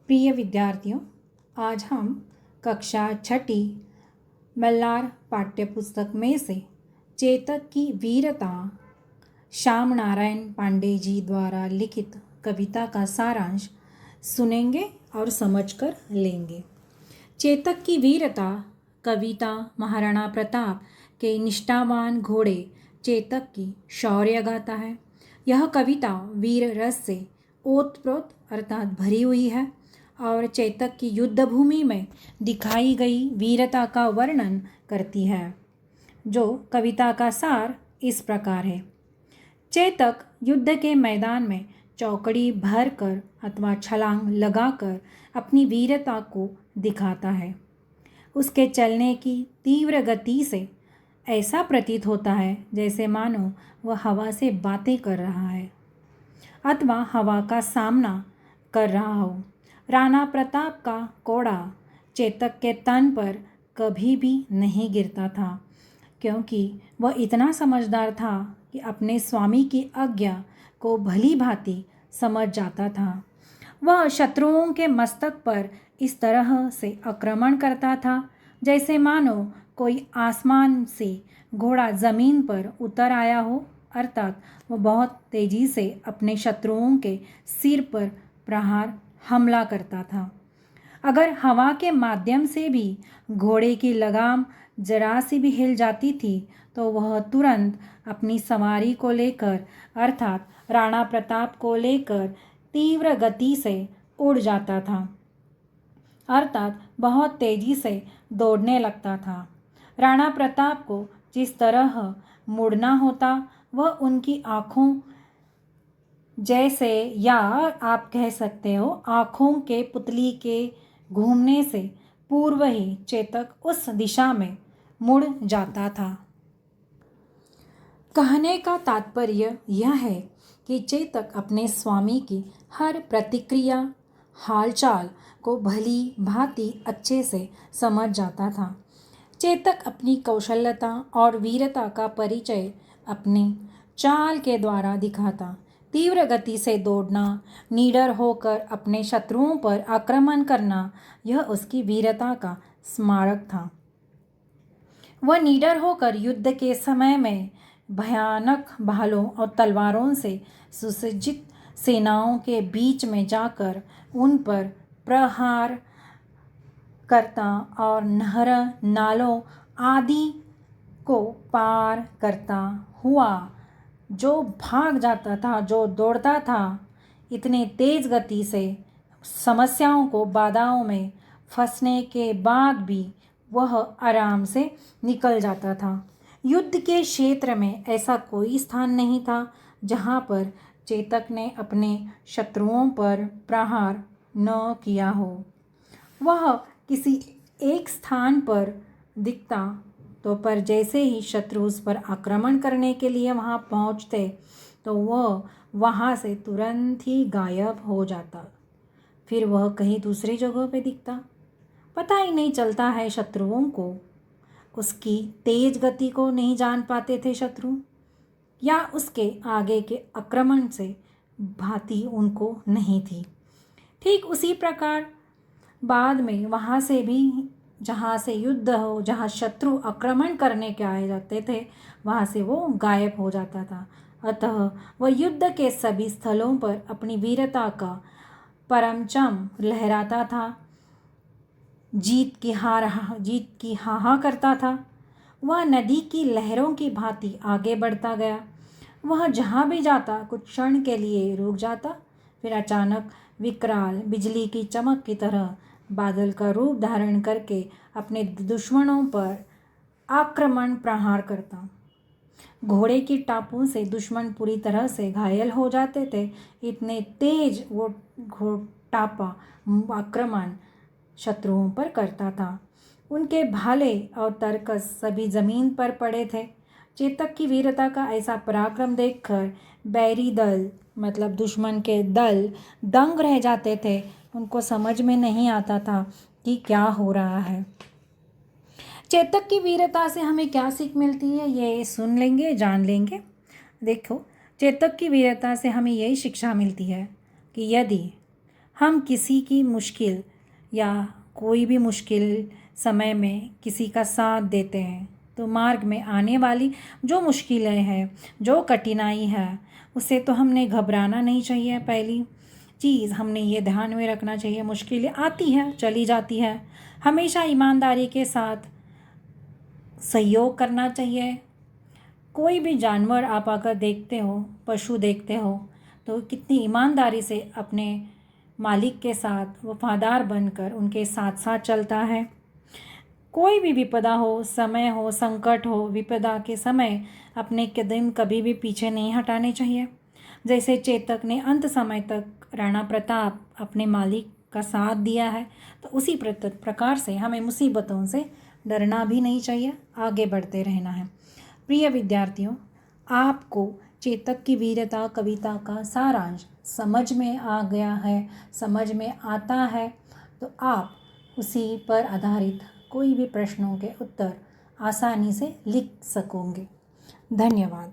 प्रिय विद्यार्थियों, आज हम कक्षा छठी मल्लार पाठ्यपुस्तक में से चेतक की वीरता श्याम नारायण पांडे जी द्वारा लिखित कविता का सारांश सुनेंगे और समझकर लेंगे। चेतक की वीरता कविता महाराणा प्रताप के निष्ठावान घोड़े चेतक की शौर्य गाथा है। यह कविता वीर रस से ओतप्रोत अर्थात भरी हुई है और चेतक की युद्ध भूमि में दिखाई गई वीरता का वर्णन करती है। जो कविता का सार इस प्रकार है। चेतक युद्ध के मैदान में चौकड़ी भर कर अथवा छलांग लगाकर अपनी वीरता को दिखाता है। उसके चलने की तीव्र गति से ऐसा प्रतीत होता है जैसे मानो वह हवा से बातें कर रहा है अथवा हवा का सामना कर रहा हो। राणा प्रताप का कोड़ा चेतक के तन पर कभी भी नहीं गिरता था, क्योंकि वह इतना समझदार था कि अपने स्वामी की आज्ञा को भली भांति समझ जाता था। वह शत्रुओं के मस्तक पर इस तरह से आक्रमण करता था जैसे मानो कोई आसमान से घोड़ा जमीन पर उतर आया हो, अर्थात वह बहुत तेजी से अपने शत्रुओं के सिर पर प्रहार हमला करता था। अगर हवा के माध्यम से भी घोड़े की लगाम जरा सी भी हिल जाती थी तो वह तुरंत अपनी सवारी को लेकर अर्थात राणा प्रताप को लेकर तीव्र गति से उड़ जाता था, अर्थात बहुत तेजी से दौड़ने लगता था। राणा प्रताप को जिस तरह मुड़ना होता वह उनकी आँखों जैसे, या आप कह सकते हो आँखों के पुतली के घूमने से पूर्व ही चेतक उस दिशा में मुड़ जाता था। कहने का तात्पर्य यह है कि चेतक अपने स्वामी की हर प्रतिक्रिया हालचाल को भली भांति अच्छे से समझ जाता था। चेतक अपनी कौशलता और वीरता का परिचय अपनी चाल के द्वारा दिखाता। तीव्र गति से दौड़ना, निडर होकर अपने शत्रुओं पर आक्रमण करना, यह उसकी वीरता का स्मारक था। वह निडर होकर युद्ध के समय में भयानक भालों और तलवारों से सुसज्जित सेनाओं के बीच में जाकर उन पर प्रहार करता और नहर नालों आदि को पार करता हुआ जो भाग जाता था, जो दौड़ता था, इतने तेज गति से समस्याओं को बाधाओं में फंसने के बाद भी वह आराम से निकल जाता था। युद्ध के क्षेत्र में ऐसा कोई स्थान नहीं था जहाँ पर चेतक ने अपने शत्रुओं पर प्रहार न किया हो। वह किसी एक स्थान पर दिखता तो पर जैसे ही शत्रु उस पर आक्रमण करने के लिए वहाँ पहुँचते तो वह वहाँ से तुरंत ही गायब हो जाता। फिर वह कहीं दूसरी जगह पे दिखता। पता ही नहीं चलता है शत्रुओं को, उसकी तेज गति को नहीं जान पाते थे शत्रु, या उसके आगे के आक्रमण से भांति उनको नहीं थी। ठीक उसी प्रकार बाद में वहाँ से भी जहाँ से युद्ध हो, जहाँ शत्रु आक्रमण करने के आए जाते थे, वहाँ से वो गायब हो जाता था। अतः वह युद्ध के सभी स्थलों पर अपनी वीरता का परचम लहराता था, जीत की हाहा करता था। वह नदी की लहरों की भांति आगे बढ़ता गया। वह जहाँ भी जाता कुछ क्षण के लिए रुक जाता, फिर अचानक विकराल बिजली की चमक की तरह बादल का रूप धारण करके अपने दुश्मनों पर आक्रमण प्रहार करता। घोड़े की टापों से दुश्मन पूरी तरह से घायल हो जाते थे। इतने तेज वो टापा आक्रमण शत्रुओं पर करता था। उनके भाले और तरकस सभी जमीन पर पड़े थे। चेतक की वीरता का ऐसा पराक्रम देखकर बैरी दल मतलब दुश्मन के दल दंग रह जाते थे। उनको समझ में नहीं आता था कि क्या हो रहा है। चेतक की वीरता से हमें क्या सीख मिलती है, ये सुन लेंगे, जान लेंगे। देखो, चेतक की वीरता से हमें यही शिक्षा मिलती है कि यदि हम किसी की मुश्किल या कोई भी मुश्किल समय में किसी का साथ देते हैं तो मार्ग में आने वाली जो मुश्किलें हैं, जो कठिनाई है, उससे तो हमने घबराना नहीं चाहिए। पहली चीज़ हमने ये ध्यान में रखना चाहिए, मुश्किलें आती हैं, चली जाती है, हमेशा ईमानदारी के साथ सहयोग करना चाहिए। कोई भी जानवर आप अगर देखते हो, पशु देखते हो, तो कितनी ईमानदारी से अपने मालिक के साथ वफादार बनकर उनके साथ साथ चलता है। कोई भी विपदा हो, समय हो, संकट हो, विपदा के समय अपने कदम कभी भी पीछे नहीं हटाने चाहिए। जैसे चेतक ने अंत समय तक राणा प्रताप अपने मालिक का साथ दिया है, तो उसी प्रकार से हमें मुसीबतों से डरना भी नहीं चाहिए, आगे बढ़ते रहना है। प्रिय विद्यार्थियों, आपको चेतक की वीरता कविता का सारांश समझ में आ गया है, समझ में आता है, तो आप उसी पर आधारित कोई भी प्रश्नों के उत्तर आसानी से लिख सकोगे। धन्यवाद।